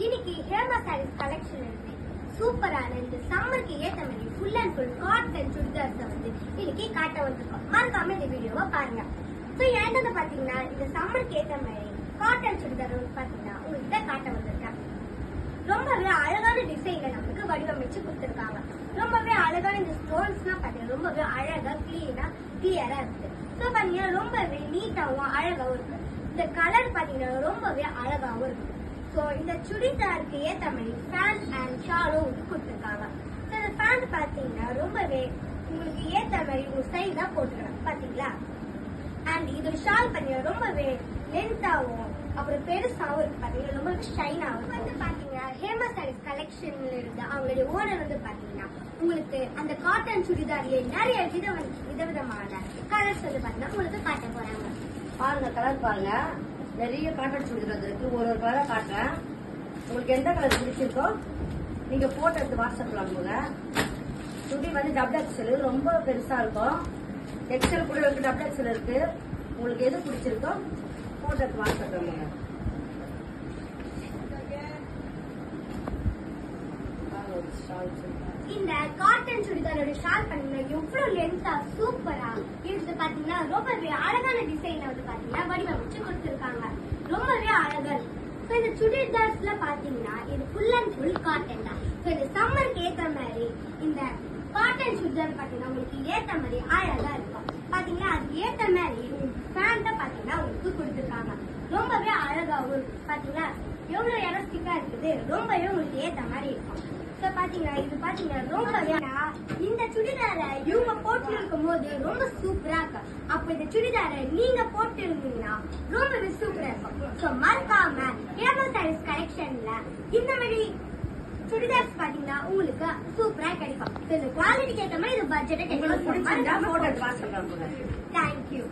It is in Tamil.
இன்னைக்கு ஹேமா சாரீஸ் கலெக்ஷன் இருக்கு. சூப்பரான இந்த சம்மருக்கு ஏத்த மாதிரி full and full cotton chudidars வந்து இன்னைக்கு காட்ட வந்திருக்கோம். மறக்காம இந்த வீடியோவை பாருங்க. சோ என்னது பாத்தீங்கன்னா இந்த சம்மருக்கு ஏத்த மாதிரி காட்டன் சுடிதார் பாத்தீங்கன்னா உங்ககிட்ட காட்ட வந்திருக்கேன். ரொம்பவே அழகான டிசைன்ல நமக்கு வடிவமைச்சு கொடுத்திருக்காங்க. ரொம்பவே அழகான இந்த ஸ்டோன்ஸ்லாம் பாத்தீங்கன்னா ரொம்பவே அழகா கிளியரா இருக்கு. சோ பாத்தீங்கன்னா ரொம்பவே நீட்டாவும் அழகாவும் இருக்கு. இந்த கலர் பாத்தீங்கன்னா ரொம்பவே அழகாவும் இருக்கு. சோ இந்த சுடிதாருக்கு ஏத்த மாதிரி பேண்ட் அண்ட் ஷாலும் கொடுத்திருக்காங்க. இந்த பேண்ட் பாத்தீங்கன்னா ரொம்பவே உங்களுக்கு ஏத்த மாதிரி உங்க ஸ்டைல் தான் போட்டுக்கலாம் பாத்தீங்களா. அண்ட் இதோட ஷால் பாத்தீங்கன்னா ரொம்பவே லென்த்தாவும் அப்புறம் பெருசாவும் இருக்கு. பாத்தீங்கன்னா ரொம்ப ஷைன் ஆகும். வந்து பாத்தீங்கன்னா ஹேமா சாரீஸ் கலெக்ஷன்ல இருந்து அவங்களுடைய ஓனர் வந்து பாத்தீங்கன்னா உங்களுக்கு அந்த காட்டன் சுடிதார்லயே நிறைய விதவிதமான கலர்ஸ் வந்து பாத்தீங்கன்னா உங்களுக்கு காட்ட போறாங்க. பாருங்க, கலர் பாருங்க, நிறைய காட்டன் சுடிதார் இருக்கு. ஒரு கலரை காட்டுறேன். உங்களுக்கு எந்த கலர் பிடிச்சிருக்கோ நீங்க போட்டோ எடுத்து வாட்ஸ்அப்ல அனுப்புங்க. சுடி வந்து டபுள் எக்ஸல் ரொம்ப பெருசா இருக்கும். எக்ஸல் கூட இருக்கு, டபுள் எக்ஸல் இருக்கு. உங்களுக்கு எது பிடிச்சிருக்கோ போட்டோ எடுத்து வாட்ஸ்அப்ல அனுப்புங்க. இந்த காட்டன் சுடிதாரோட ஷால் பாத்தீங்கன்னா எவ்வளவு லென்த்தா சூப்பரா இருக்குது. பாத்தீங்கன்னா ரொம்பவே அழகான டிசைன்ல வந்து பாத்தீங்கன்னா வடிவமைச்சு கொடுத்திருக்காங்க. ரொம்பவே அழகா இருக்கு. இந்த சுடிதார்ஸ்ல பாத்தீங்கன்னா இது ஃபுல் அண்ட் ஃபுல் காட்டன் தான். இந்த சம்மருக்கு ஏத்த மாதிரி இந்த காட்டன் சுடிதார் பாத்தீங்கன்னா உங்களுக்கு ஏத்த மாதிரி அழகா இருக்கும். பாத்தீங்கன்னா அதுக்கு ஏத்த மாதிரி பேண்ட பாத்தீங்கன்னா உங்களுக்கு கொடுத்திருக்காங்க. ரொம்பவே அழகாவும் இருக்கு. பாத்தீங்கன்னா எவ்வளவு எலாஸ்டிக்கா இருக்குது. ரொம்பவே உங்களுக்கு ஏத்த மாதிரி இருக்கும். பாத்தீங்கன்னா இது பாத்தீங்கன்னா ரொம்பவே இந்த சுடிதார இவங்க போட்டு இருக்கும் போது ரொம்ப சூப்பரா இருக்கும். அப்ப இந்த சுடிதார நீங்க போட்டு இருந்தீங்கன்னா ரொம்பவே சூப்பரா இருக்கும். சோ மறக்காம ஹேமா சாரீஸ் கலெக்ஷன்ல இந்த மாதிரி சுடிதார்ஸ் பாத்தீங்கன்னா உங்களுக்கு சூப்பரா கிடைக்கும். இந்த குவாலிட்டிக்கு ஏற்ற மாதிரி இது பட்ஜெட்டை கிடைக்கும். தேங்க்யூ.